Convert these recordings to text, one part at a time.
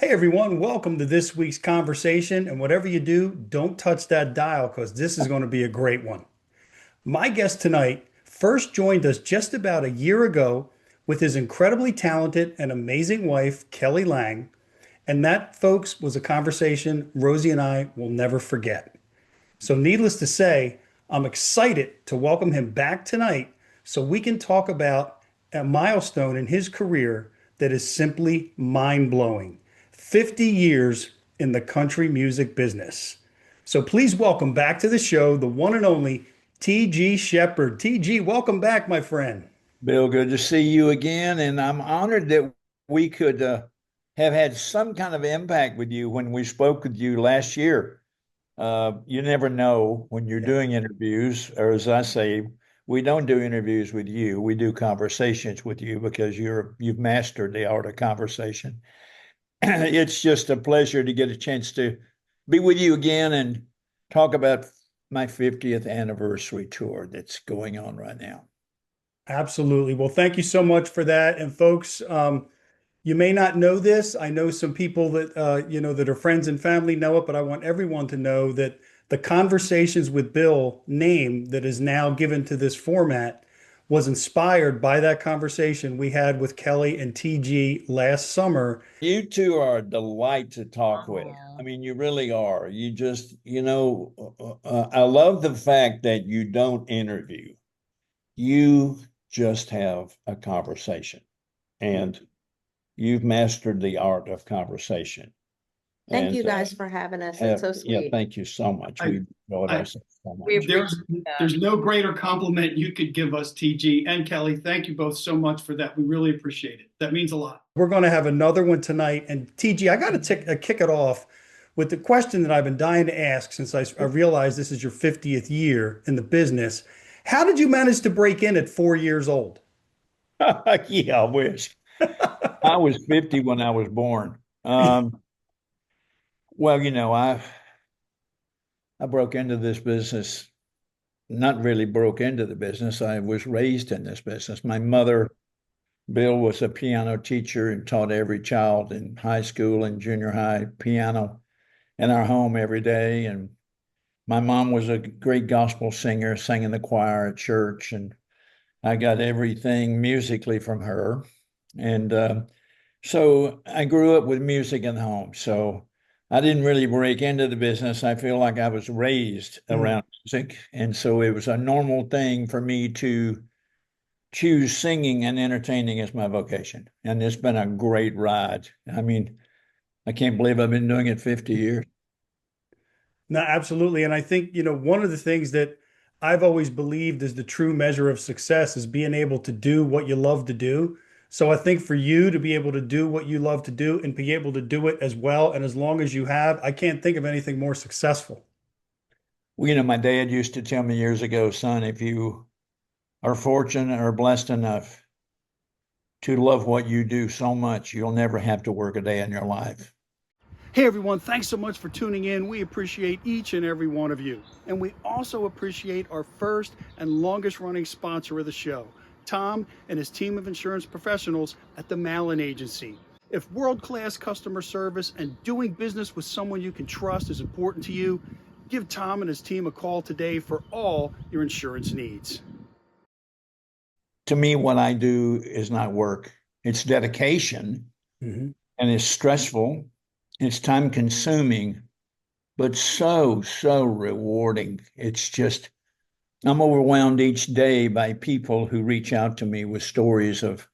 Hey everyone, welcome to this week's conversation. And whatever you do, don't touch that dial because this is going to be a great one. My guest tonight first joined us just about a year ago with his incredibly talented and amazing wife, Kelly Lang. And that, folks, was a conversation Rosie and I will never forget. So, needless to say, I'm excited to welcome him back tonight so we can talk about a milestone in his career that is simply mind blowing 50 years in the country music business. So, please welcome back to the show the one and only TG Sheppard. TG, welcome back, my friend. Bill, good to see you again. And I'm honored that we could have had some kind of impact with you when we spoke with you last year. You never know when you're Yeah, doing interviews, or as I say, we don't do interviews with you. We do conversations with you because you've mastered the art of conversation. It's just a pleasure to get a chance to be with you again and talk about my 50th anniversary tour that's going on right now. absolutely. Well, thank you so much for that. And folks, you may not know this. I know some people that that are friends and family know it, but I want everyone to know that the Conversations with Bill name that is now given to this format was inspired by that conversation we had with Kelly and TG last summer. You two are a delight to talk with. I Aw. mean, you really are. I love the fact that you don't interview. You just have a conversation, and you've mastered the art of conversation. Thank And you guys for having us. It's so yeah, sweet. thank you so much. I, We enjoyed I, ourselves so We much. appreciate there's that. no greater compliment you could give us, TG and Kelly. Thank you both so much for that. We really appreciate it. That means a lot. We're going to have another one tonight. And TG, I got to kick it off with the question that I've been dying to ask since I realized this is your 50th year in the business. How did you manage to break in at 4 years old? Yeah, I wish. I was 50 when I was born. Well, I broke into this business, not really broke into the business. I was raised in this business. My mother, Bill, was a piano teacher and taught every child in high school and junior high piano in our home every day. And my mom was a great gospel singer, sang in the choir at church, and I got everything musically from her. And so I grew up with music in the home. So I didn't really break into the business. I feel like I was raised Mm. around music. And so it was a normal thing for me to choose singing and entertaining as my vocation. And it's been a great ride. I mean, I can't believe I've been doing it 50 years. No, absolutely. And I think, one of the things that I've always believed is the true measure of success is being able to do what you love to do. So I think for you to be able to do what you love to do and be able to do it as well and as long as you have, I can't think of anything more successful. Well, my dad used to tell me years ago, son, if you are fortunate or blessed enough to love what you do so much, you'll never have to work a day in your life. Hey everyone, thanks so much for tuning in. We appreciate each and every one of you. And we also appreciate our first and longest running sponsor of the show, Tom and his team of insurance professionals at the Malin Agency. If world class customer service and doing business with someone you can trust is important to you, give Tom and his team a call today for all your insurance needs. To me, what I do is not work, it's dedication, Mm-hmm. and it's stressful, it's time consuming, but so, so rewarding. It's just, I'm overwhelmed each day by people who reach out to me with stories of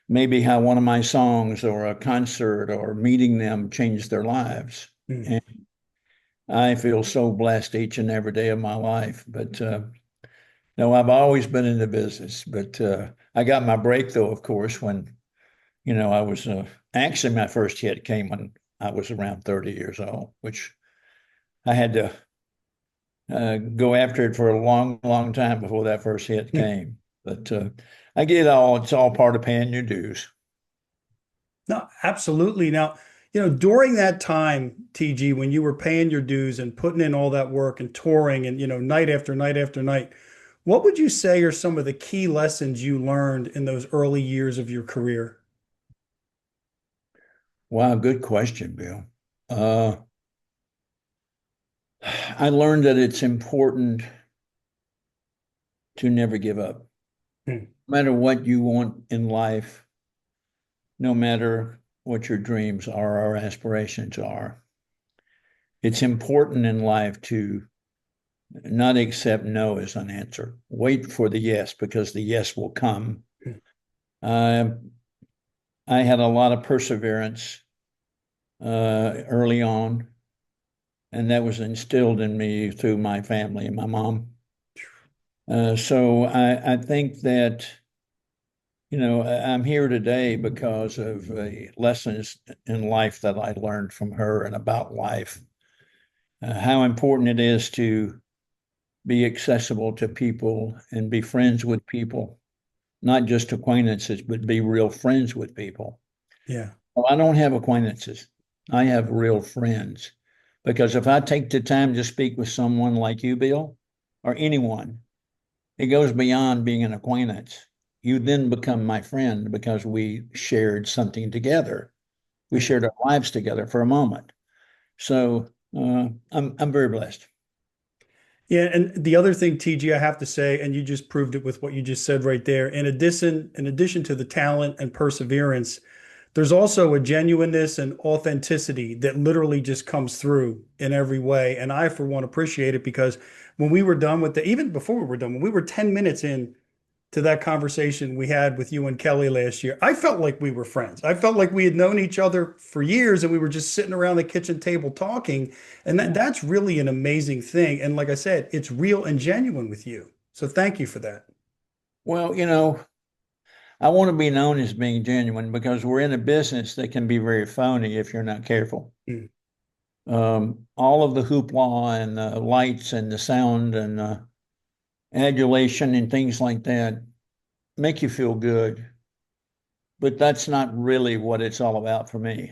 maybe how one of my songs or a concert or meeting them changed their lives. Mm. And I feel so blessed each and every day of my life. But no, I've always been in the business. But I got my break, though, of course, when, I was actually my first hit came when I was around 30 years old, which I had to go after it for a long, long time before that first hit came. But I get it's all part of paying your dues. No, absolutely. Now, during that time, TG, when you were paying your dues and putting in all that work and touring and, night after night after night, what would you say are some of the key lessons you learned in those early years of your career? Wow, good question, Bill. I learned that it's important to never give up. Hmm. No matter what you want in life, no matter what your dreams are or aspirations are, it's important in life to not accept no as an answer. Wait for the yes, because the yes will come. Hmm. I had a lot of perseverance early on, and that was instilled in me through my family and my mom. So I think that, I'm here today because of lessons in life that I learned from her and about life. How important it is to be accessible to people and be friends with people, not just acquaintances, but be real friends with people. Yeah. Well, I don't have acquaintances. I have real friends. Because if I take the time to speak with someone like you, Bill, or anyone, it goes beyond being an acquaintance. You then become my friend because we shared something together. We Yeah. shared our lives together for a moment. So I'm very blessed. Yeah, and the other thing, TG, I have to say, and you just proved it with what you just said right there. In addition to the talent and perseverance, there's also a genuineness and authenticity that literally just comes through in every way. And I, for one, appreciate it because when we were done with even before we were done, when we were 10 minutes in to that conversation we had with you and Kelly last year, I felt like we were friends. I felt like we had known each other for years and we were just sitting around the kitchen table talking. And that's really an amazing thing. And like I said, it's real and genuine with you. So thank you for that. Well, I want to be known as being genuine because we're in a business that can be very phony if you're not careful. Mm. All of the hoopla and the lights and the sound and adulation and things like that make you feel good, but that's not really what it's all about for me.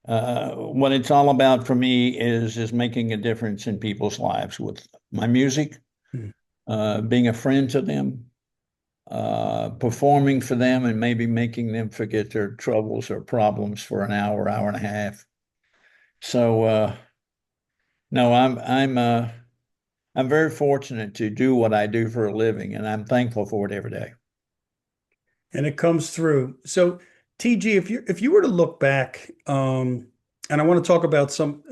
What it's all about for me is making a difference in people's lives with my music, Mm. being a friend to them, performing for them, and maybe making them forget their troubles or problems for an hour, hour and a half. So no, I'm very fortunate to do what I do for a living, and I'm thankful for it every day. And it comes through. So, TG, if you were to look back, and I want to talk about some,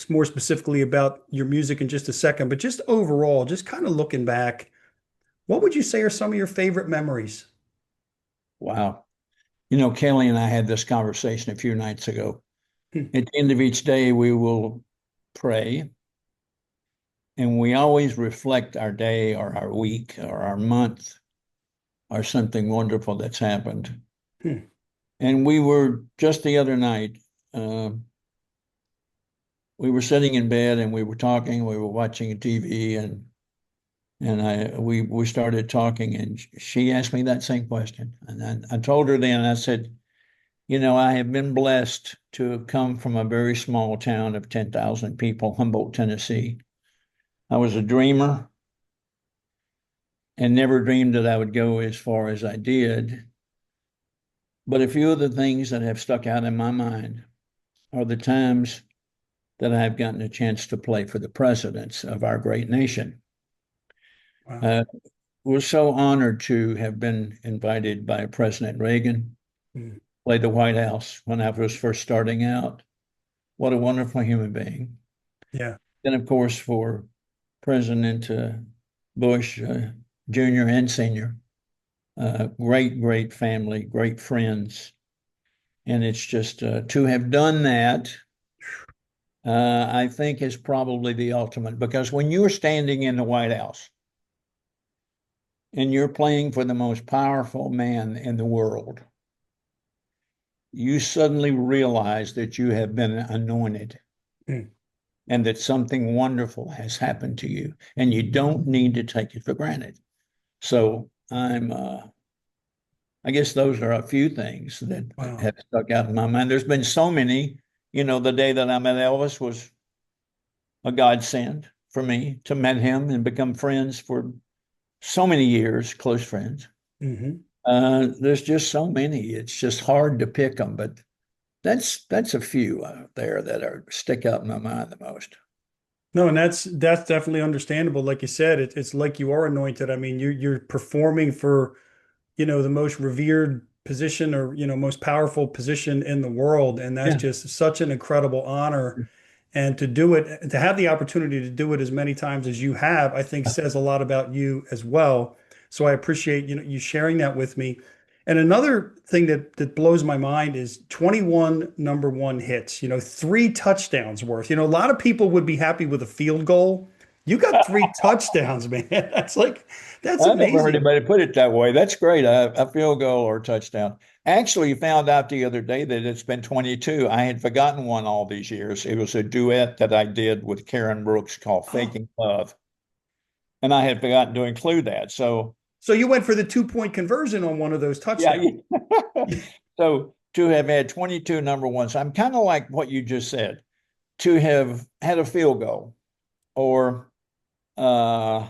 more specifically about your music in just a second, but just overall, just kind of looking back, what would you say are some of your favorite memories? Wow. Kelly and I had this conversation a few nights ago. Hmm. At the end of each day, we will pray, and we always reflect our day or our week or our month or something wonderful that's happened. Hmm. And we were just the other night, uh, we were sitting in bed and we were talking, we were watching TV, and we started talking, and she asked me that same question. And I told her then, I said, I have been blessed to have come from a very small town of 10,000 people, Humboldt, Tennessee. I was a dreamer and never dreamed that I would go as far as I did. But a few of the things that have stuck out in my mind are the times that I've gotten a chance to play for the presidents of our great nation. Wow. Uh, we're so honored to have been invited by President Reagan, Hmm. play the White House when I was first starting out. What a wonderful human being. Yeah. Then, of course, for President Bush, Jr. and Senior, great, great family, great friends. And it's just to have done that, I think is probably the ultimate because when you're standing in the White House and you're playing for the most powerful man in the world, you suddenly realize that you have been anointed Hmm. and that something wonderful has happened to you, and you don't need to take it for granted. So I guess those are a few things that Wow. have stuck out in my mind. There's been so many. The day that I met Elvis was a godsend for me to meet him and become friends for so many years, close friends. Hmm. There's just so many. It's just hard to pick them, but that's a few out there that are stick out in my mind the most. No, and that's definitely understandable. Like you said, it's like you are anointed. I mean, you're performing for, the most revered position or, most powerful position in the world. And that's Yeah. just such an incredible honor. And to have the opportunity to do it as many times as you have, I think says a lot about you as well. So I appreciate, you sharing that with me. And another thing that blows my mind is 21 number one hits, 3 touchdowns worth. A lot of people would be happy with a field goal. You got 3 touchdowns, man. That's I never heard amazing. anybody put it that way. That's great. A field goal or a touchdown. Actually found out the other day that it's been 22. I had forgotten one all these years. It was a duet that I did with Karen Brooks called Oh, Faking Love. And I had forgotten to include that. So so you went for the 2-point conversion on one of those yeah. touchdowns. So to have had 22 number ones, I'm kind of like what you just said. To have had a field goal or uh,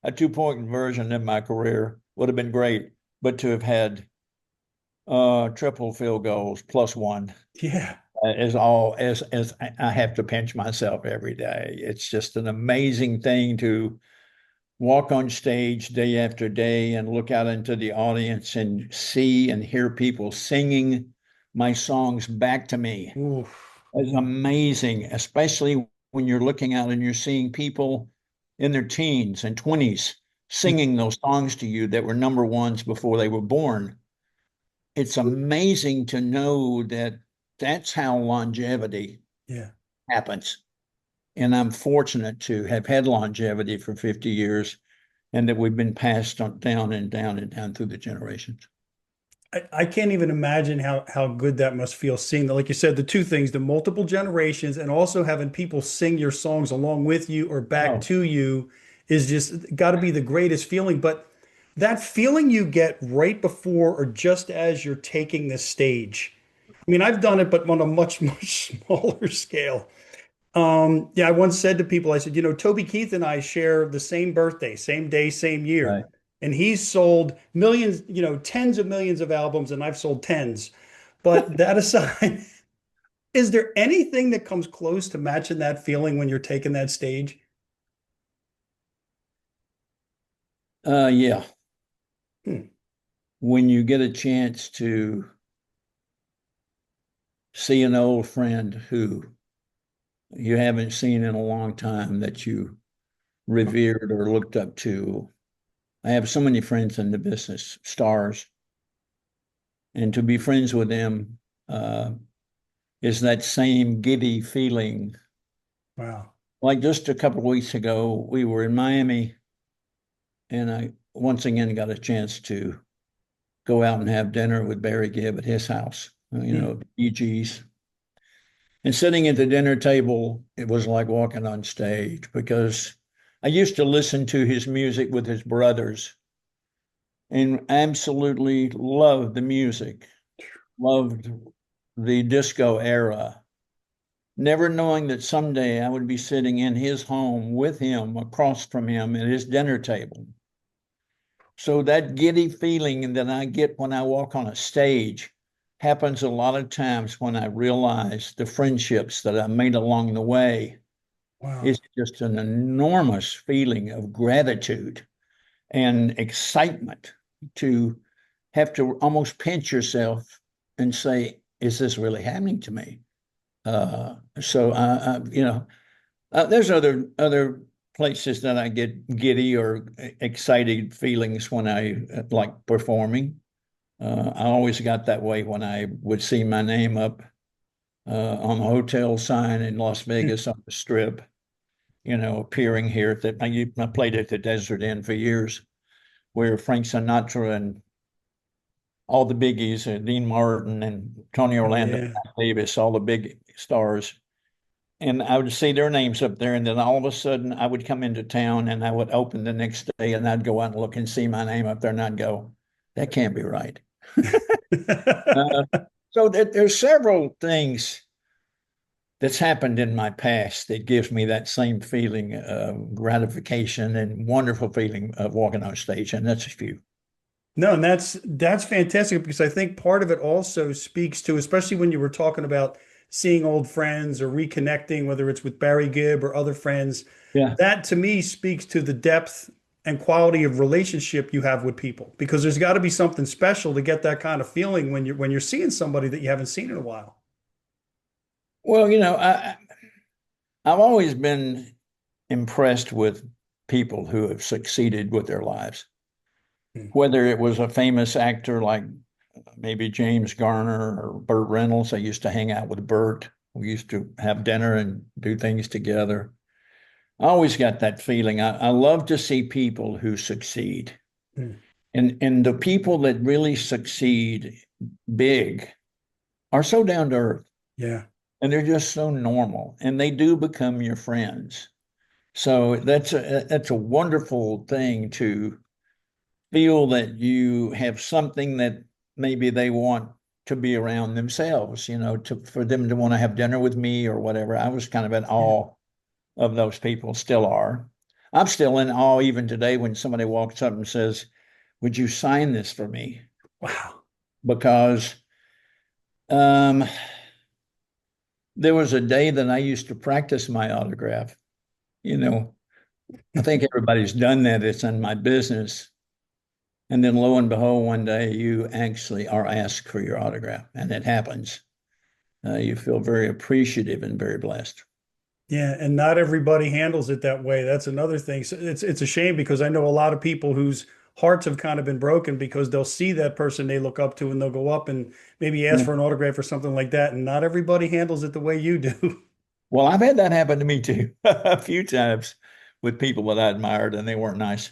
a 2-point conversion in my career would have been great. But to have had triple field goals plus one Yeah. is all as I have to pinch myself every day. It's just an amazing thing to walk on stage day after day and look out into the audience and see and hear people singing my songs back to me. Oof. It's amazing, especially when you're looking out and you're seeing people in their teens and 20s singing those songs to you that were number ones before they were born. It's amazing to know that that's how longevity Yeah. happens. And I'm fortunate to have had longevity for 50 years and that we've been passed on down and down and down through the generations. I can't even imagine how good that must feel seeing that, like you said, the two things, the multiple generations and also having people sing your songs along with you or back Oh, to you is just got to be the greatest feeling. But that feeling you get right before or just as you're taking the stage. I mean, I've done it, but on a much, much smaller scale. Yeah, I once said to people, I said, Toby Keith and I share the same birthday, same day, same year. right. And he's sold millions, tens of millions of albums, and I've sold tens. But that aside, is there anything that comes close to matching that feeling when you're taking that stage? Yeah. Hmm. When you get a chance to see an old friend who you haven't seen in a long time that you revered or looked up to. I have so many friends in the business, stars, and to be friends with them is that same giddy feeling. Wow. Like just a couple of weeks ago, we were in Miami, and I once again got a chance to go out and have dinner with Barry Gibb at his house, Hmm. TG's. And sitting at the dinner table, it was like walking on stage because I used to listen to his music with his brothers and absolutely loved the music, loved the disco era, never knowing that someday I would be sitting in his home with him, across from him at his dinner table. So that giddy feeling that I get when I walk on a stage happens a lot of times when I realize the friendships that I made along the way. Wow. It's just an enormous feeling of gratitude and excitement to have to almost pinch yourself and say, is this really happening to me? There's other places that I get giddy or excited feelings when I like performing. I always got that way when I would see my name up on the hotel sign in Las Hmm. Vegas on the Strip, appearing here. I played at the Desert Inn for years, where Frank Sinatra and all the biggies, Dean Martin and Tony Oh Orlando yeah. Davis, all the big stars. And I would see their names up there, and then all of a sudden I would come into town and I would open the next day and I'd go out and look and see my name up there and I'd go, that can't be right. Uh, so there's several things that's happened in my past that gives me that same feeling of gratification and wonderful feeling of walking on stage, and that's a few. No, and that's fantastic because I think part of it also speaks to, especially when you were talking about seeing old friends or reconnecting, whether it's with Barry Gibb or other friends, Yeah. that to me speaks to the depth and quality of relationship you have with people. Because there's got to be something special to get that kind of feeling when you're seeing somebody that you haven't seen in a while. Well, I've always been impressed with people who have succeeded with their lives, Hmm. whether it was a famous actor like maybe James Garner or Burt Reynolds. I used to hang out with Burt. We used to have dinner and do things together. I always got that feeling. I love to see people who succeed. Hmm. And the people that really succeed big are so down to earth Yeah. and they're just so normal and they do become your friends. So that's a wonderful thing to feel that you have something that maybe they want to be around themselves, for them to want to have dinner with me or whatever. I was kind of in Yeah. awe of those people, still are. I'm still in awe even today when somebody walks up and says, "Would you sign this for me?" Wow. Because um, there was a day that I used to practice my autograph. You know, I think everybody's done that. It's in my business. And then lo and behold, one day you actually are asked for your autograph, and it happens. You feel very appreciative and very blessed. Yeah, and not everybody handles it that way. That's another thing. So it's a shame because I know a lot of people whose hearts have kind of been broken because they'll see that person they look up to and they'll go up and maybe ask Yeah. for an autograph or something like that. And not everybody handles it the way you do. Well, I've had that happen to me too a few times with people that I admired and they weren't nice,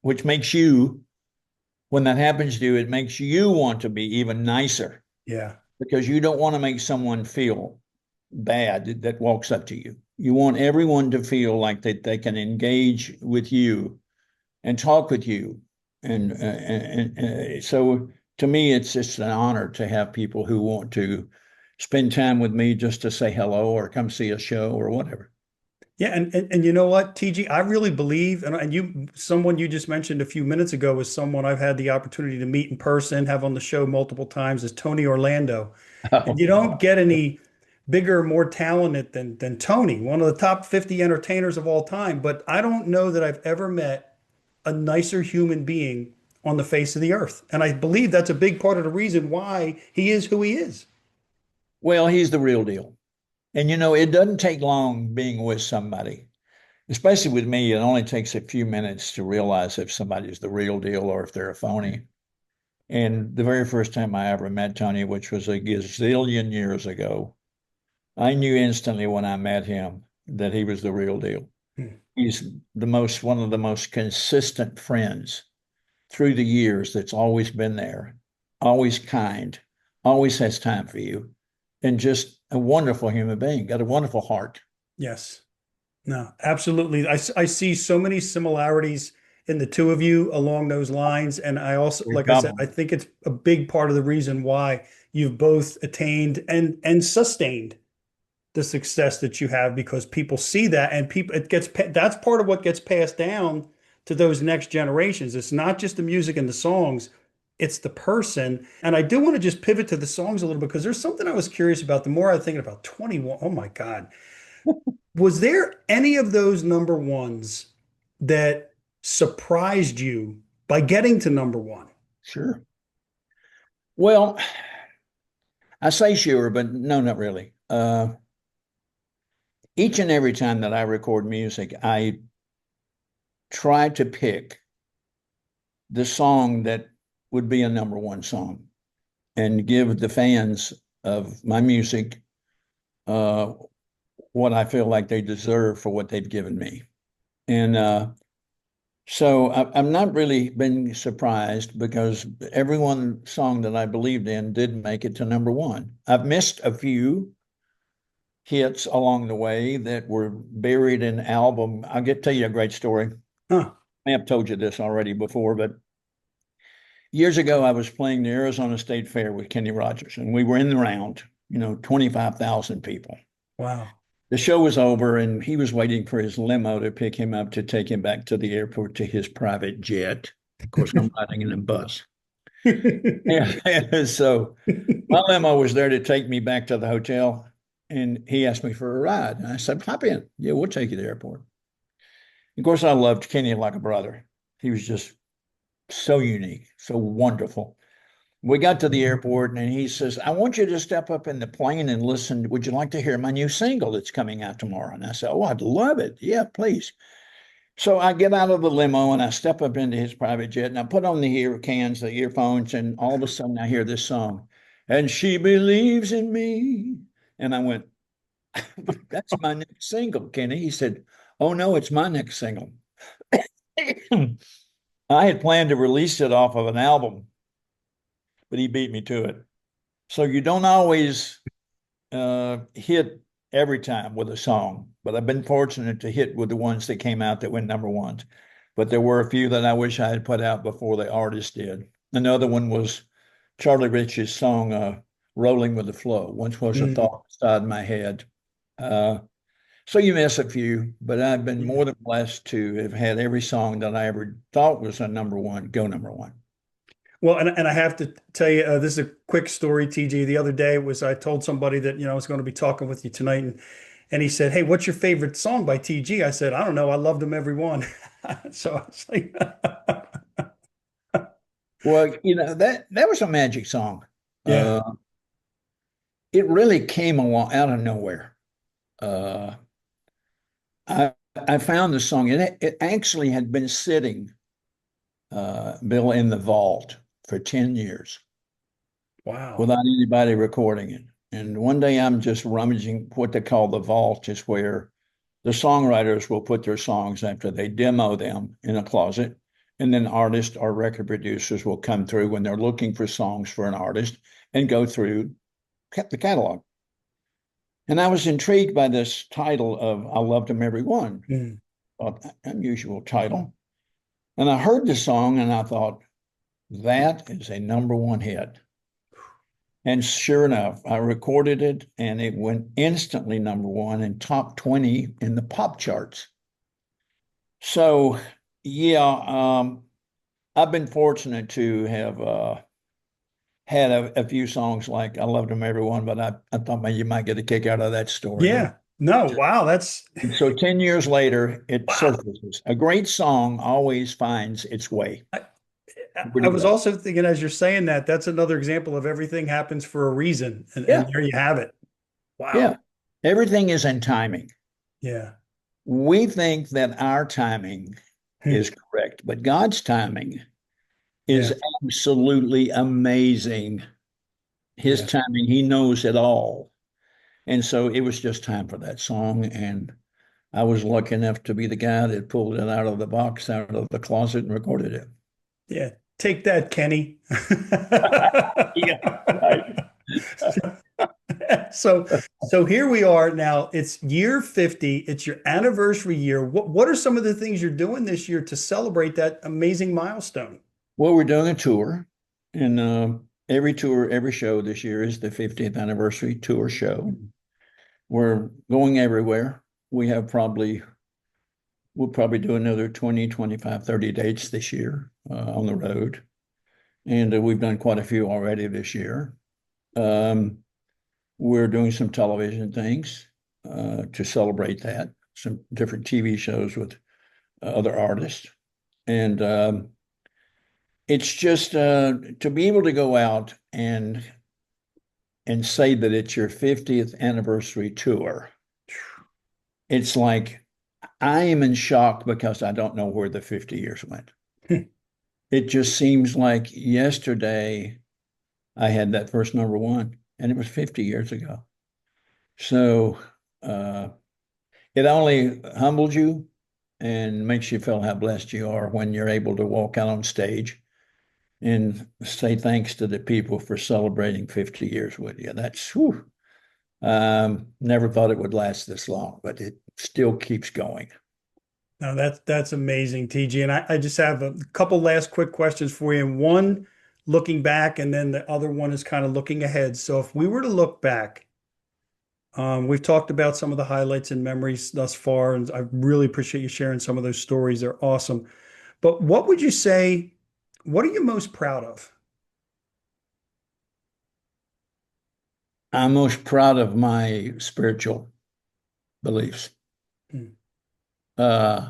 which makes you, when that happens to you, it makes you want to be even nicer Yeah. because you don't want to make someone feel bad that walks up to you. You want everyone to feel like that they can engage with you and talk with you. And so to me, it's just an honor to have people who want to spend time with me just to say hello or come see a show or whatever. Yeah, and you know what, TG, I really believe, and someone you just mentioned a few minutes ago is someone I've had the opportunity to meet in person, have on the show multiple times, is Tony Orlando. And you don't get any bigger, more talented than Tony, one of the top 50 entertainers of all time. But I don't know that I've ever met a nicer human being on the face of the earth. And I believe that's a big part of the reason why he is who he is. Well, he's the real deal. And it doesn't take long being with somebody, especially with me. It only takes a few minutes to realize if somebody's the real deal or if they're a phony. And the very first time I ever met Tony, which was a gazillion years ago, I knew instantly when I met him that he was the real deal. Hmm. He's one of the most consistent friends through the years that's always been there, always kind, always has time for you, and just a wonderful human being, got a wonderful heart. Yes. No, absolutely. I see so many similarities in the two of you along those lines. And I also, Great like I said, job. I think it's a big part of the reason why you've both attained and sustained the success that you have because people see that and that's part of what gets passed down to those next generations. It's not just the music and the songs, it's the person. And I do want to just pivot to the songs a little bit because there's something I was curious about. The more I think about 21, oh my God. Was there any of those number ones that surprised you by getting to number one? Sure. Well, I say sure, but no, not really. Each and every time that I record music, I try to pick the song that would be a number one song and give the fans of my music uh, what I feel like they deserve for what they've given me. And so I'm not really been surprised because every one song that I believed in did make it to number one. I've missed a few hits along the way that were buried in album. Tell you a great story. Huh. I have told you this already before, but years ago I was playing the Arizona State Fair with Kenny Rogers, and we were in the round, 25,000 people. Wow. The show was over, and he was waiting for his limo to pick him up to take him back to the airport to his private jet. Of course, I'm riding in a bus. And so my limo was there to take me back to the hotel, and he asked me for a ride. And I said, hop in. Yeah, we'll take you to the airport. Of course, I loved Kenny like a brother. He was just so unique, so wonderful. We got to the airport, and he says, I want you to step up in the plane and listen. Would you like to hear my new single that's coming out tomorrow? And I said, oh, I'd love it. Yeah, please. So I get out of the limo and I step up into his private jet and I put on the the earphones, and all of a sudden I hear this song, and she believes in me. And I went, that's my next single, Kenny. He said, oh no, it's my next single. I had planned to release it off of an album, but he beat me to it. So you don't always hit every time with a song, but I've been fortunate to hit with the ones that came out that went number ones. But there were a few that I wish I had put out before the artist did. Another one was Charlie Rich's song, Rolling with the Flow. Once was a thought inside my head. So you miss a few, but I've been more than blessed to have had every song that I ever thought was a number one go number one. Well, and I have to tell you, this is a quick story, TG. The other day I told somebody that, I was going to be talking with you tonight, and he said, hey, what's your favorite song by TG? I said, I don't know. I loved them every one. So I was like, well, that was a magic song. yeah. It really came along out of nowhere. I found the song. It actually had been sitting, Bill, in the vault for 10 years. Wow. Without anybody recording it. And one day I'm just rummaging what they call the vault, is where the songwriters will put their songs after they demo them in a closet. And then artists or record producers will come through when they're looking for songs for an artist and go through the catalog. And I was intrigued by this title of I Loved Them Every One. Unusual title. And I heard the song and I thought, that is a number one hit. And sure enough, I recorded it and it went instantly number one and top 20 in the pop charts. So, yeah, I've been fortunate to have had a few songs like I Loved Them Every One, but I thought maybe you might get a kick out of that story. Yeah. No, wow. So 10 years later, it surfaces. A great song always finds its way. I was also thinking, as you're saying that, that's another example of everything happens for a reason. And there you have it. Wow. Yeah. Everything is in timing. Yeah. We think that our timing is correct, but God's timing is absolutely amazing. His timing, he knows it all. And so it was just time for that song. And I was lucky enough to be the guy that pulled it out of the box, out of the closet, and recorded it. Yeah. Take that, Kenny. So here we are now. It's year 50. It's your anniversary year. What are some of the things you're doing this year to celebrate that amazing milestone? Well, we're doing a tour, and every show this year is the 50th anniversary tour show. We're going everywhere. We'll probably do another 20, 25, 30 dates this year on the road. And we've done quite a few already this year. We're doing some television things to celebrate that, some different TV shows with other artists. And it's just to be able to go out and say that it's your 50th anniversary tour. It's like, I am in shock because I don't know where the 50 years went. It just seems like yesterday I had that first number one, and it was 50 years ago. So it only humbles you and makes you feel how blessed you are when you're able to walk out on stage and say thanks to the people for celebrating 50 years with you. That's, whew. Never thought it would last this long, but it still keeps going. No, that's amazing, TG. And I just have a couple last quick questions for you. And one looking back, and then the other one is kind of looking ahead. So if we were to look back, we've talked about some of the highlights and memories thus far, and I really appreciate you sharing some of those stories. They're awesome. But what would you say what are you most proud of? I'm most proud of my spiritual beliefs. Hmm. Uh,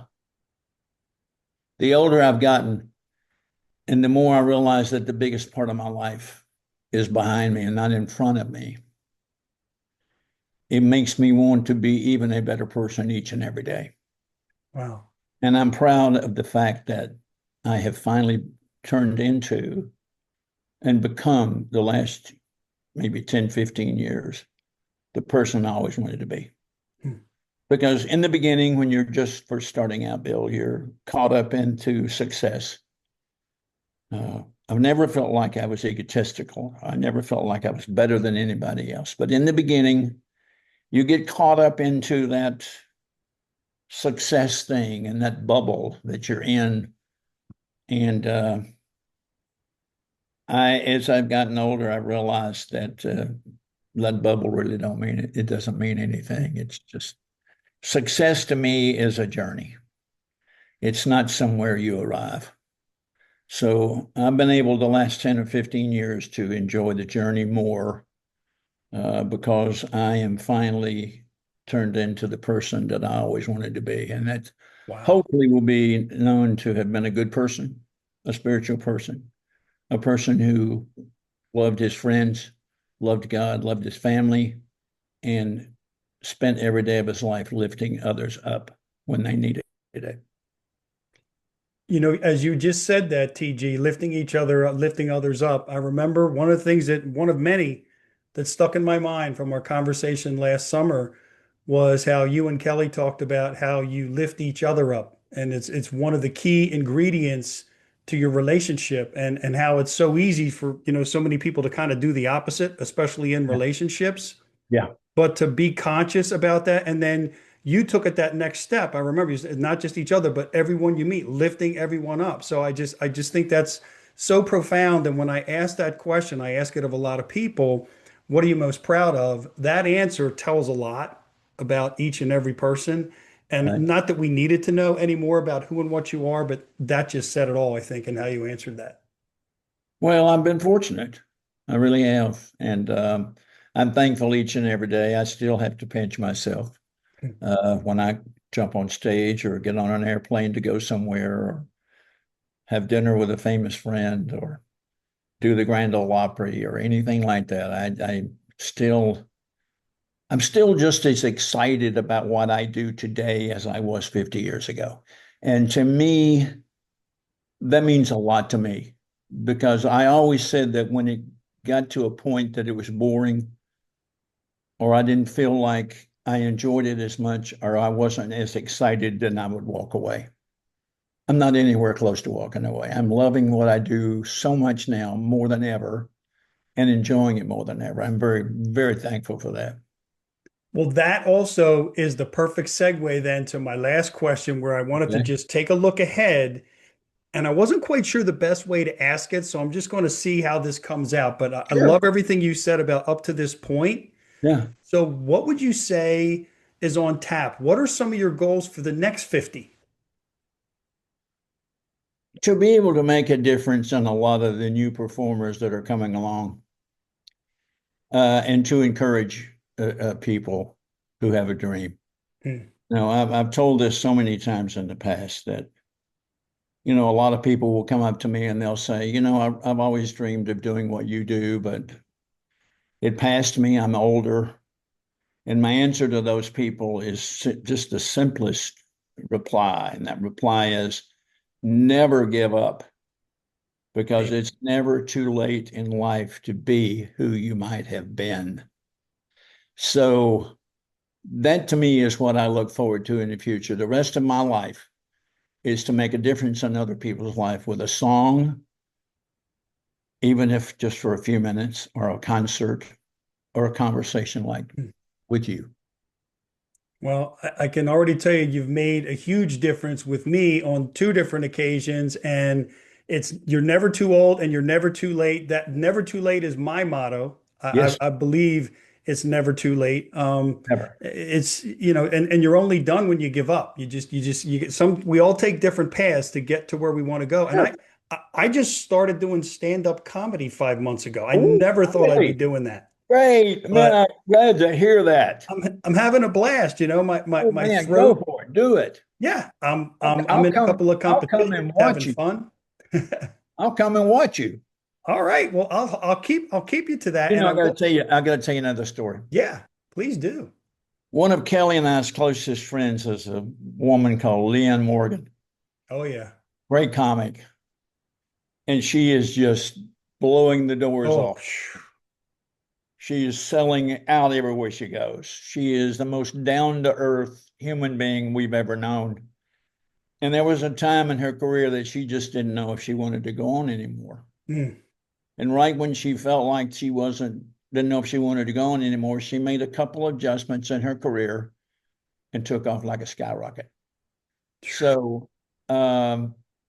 the older I've gotten, and the more I realize that the biggest part of my life is behind me and not in front of me, it makes me want to be even a better person each and every day. Wow. And I'm proud of the fact that I have finally turned into and become the last maybe 10, 15 years, the person I always wanted to be. Hmm. Because in the beginning, when you're just first starting out, Bill, you're caught up into success. I've never felt like I was egotistical. I never felt like I was better than anybody else. But in the beginning, you get caught up into that success thing and that bubble that you're in. And as I've gotten older, I realized that that bubble really don't mean it. It doesn't mean anything. It's just success to me is a journey. It's not somewhere you arrive. So I've been able the last 10 or 15 years to enjoy the journey more because I am finally turned into the person that I always wanted to be. And that Wow. hopefully will be known to have been a good person, a spiritual person, a person who loved his friends, loved God, loved his family, and spent every day of his life lifting others up when they needed it. You know, as you just said that, TG, lifting each other up, lifting others up. I remember one of the things that one of many that stuck in my mind from our conversation last summer was how you and Kelly talked about how you lift each other up. And it's one of the key ingredients to your relationship and how it's so easy for, so many people to kind of do the opposite, especially in relationships. Yeah. But to be conscious about that, and then you took it that next step. I remember you said not just each other, but everyone you meet, lifting everyone up. So I just think that's so profound. And when I ask that question, I ask it of a lot of people, what are you most proud of? That answer tells a lot about each and every person. And Right. not that we needed to know any more about who and what you are, but that just said it all, I think, and how you answered that. Well, I've been fortunate. I really have. And I'm thankful each and every day. I still have to pinch myself when I jump on stage or get on an airplane to go somewhere or have dinner with a famous friend or do the Grand Ole Opry or anything like that. Still, I'm still just as excited about what I do today as I was 50 years ago. And to me, that means a lot to me because I always said that when it got to a point that it was boring or I didn't feel like I enjoyed it as much or I wasn't as excited, then I would walk away. I'm not anywhere close to walking away. I'm loving what I do so much now, more than ever, and enjoying it more than ever. I'm very, very thankful for that. Well, that also is the perfect segue then to my last question, where I wanted to Okay. just take a look ahead. And I wasn't quite sure the best way to ask it. So I'm just going to see how this comes out. But I Sure. love everything you said about up to this point. Yeah. So, what would you say is on tap? What are some of your goals for the next 50? To be able to make a difference in a lot of the new performers that are coming along, and to encourage people who have a dream. Hmm. Now, I've told this so many times in the past that, a lot of people will come up to me and they'll say, I've always dreamed of doing what you do, but it passed me. I'm older. And my answer to those people is just the simplest reply. And that reply is never give up because it's never too late in life to be who you might have been. So that to me is what I look forward to in the future. The rest of my life is to make a difference in other people's life with a song, even if just for a few minutes, or a concert, or a conversation like with you. Well, I can already tell you, you've made a huge difference with me on two different occasions. And it's you're never too old and you're never too late. That never too late is my motto. I, Yes, I, I believe it's never too late. never. It's, and you're only done when you give up. You get we all take different paths to get to where we want to go. And Sure. I just started doing stand-up comedy 5 months ago. I Ooh, never thought I'd be great. doing that, Great, man. but I'm glad to hear that. I'm having a blast. You know, Oh my man, go throat. for it. Do it. Yeah, I'll, I'm I'll in a come. couple of I'll come competitions, and watch having you. fun. I'll come and watch you. All right. Well, I'll keep you to that, You and know, I will. I got to tell you another story. Yeah, please do. One of Kelly and I's closest friends is a woman called Leanne Morgan, Oh yeah. great comic, and she is just blowing the doors Oh, off. She is selling out everywhere she goes. She is the most down to earth human being we've ever known. And there was a time in her career that she just didn't know if she wanted to go on anymore. mm, And right when she felt like didn't know if she wanted to go on anymore, she made a couple of adjustments in her career and took off like a skyrocket. So,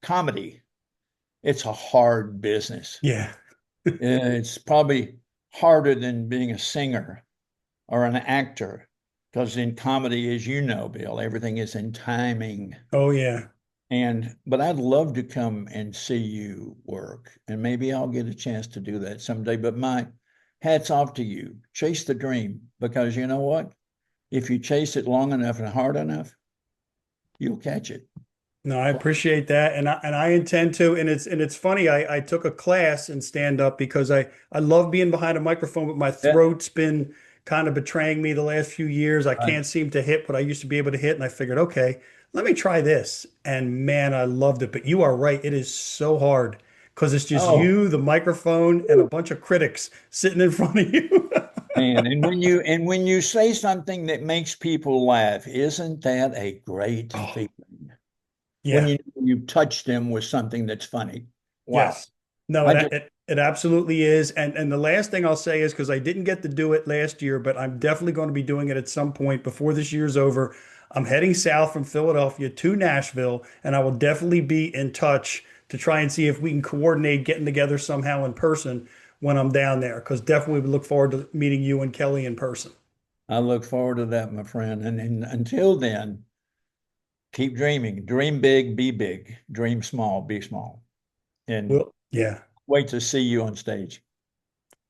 comedy, it's a hard business. yeah. It's probably harder than being a singer or an actor, because in comedy, as you know, Bill, everything is in timing. Oh yeah. But I'd love to come and see you work, and maybe I'll get a chance to do that someday. But my hat's off to you. Chase the dream, because you know what? If you chase it long enough and hard enough, you'll catch it. No, I appreciate that, and I intend to. And it's funny. I took a class in stand up because I love being behind a microphone, but my Yeah. throat's been kind of betraying me the last few years. I Right. can't seem to hit what I used to be able to hit, and I figured, okay, let me try this. And man, I loved it. But you are right; it is so hard because it's just Oh, you, the microphone, and a bunch of critics sitting in front of you. man. And when you say something that makes people laugh, isn't that a great Oh, feeling? When yeah. you touch them with something that's funny. Wow. Yes. No, I just it absolutely is. And the last thing I'll say is because I didn't get to do it last year, but I'm definitely going to be doing it at some point before this year's over. I'm heading south from Philadelphia to Nashville, and I will definitely be in touch to try and see if we can coordinate getting together somehow in person when I'm down there. Because definitely would look forward to meeting you and Kelly in person. I look forward to that, my friend. And until then, keep dreaming. Dream big, dream small, be small. And Well, yeah. wait to see you on stage.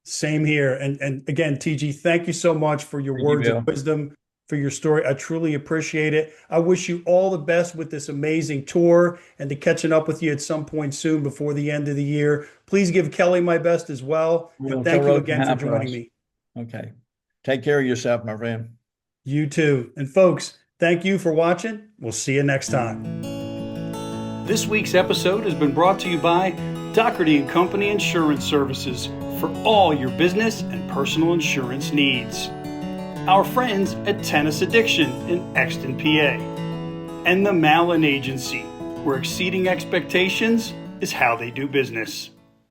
Same here. And again, TG, thank you so much for your Thank you, words of Bill. wisdom, for your story. I truly appreciate it. I wish you all the best with this amazing tour and to catching up with you at some point soon before the end of the year. Please give Kelly my best as well. And Well, it's a thank you road to again for have for joining us. me. Okay. Take care of yourself, my friend. You too. And folks, thank you for watching. We'll see you next time. This week's episode has been brought to you by Doherty and Company Insurance Services for all your business and personal insurance needs. Our friends at Tennis Addiction in Exton, PA. And the Malin Agency, where exceeding expectations is how they do business.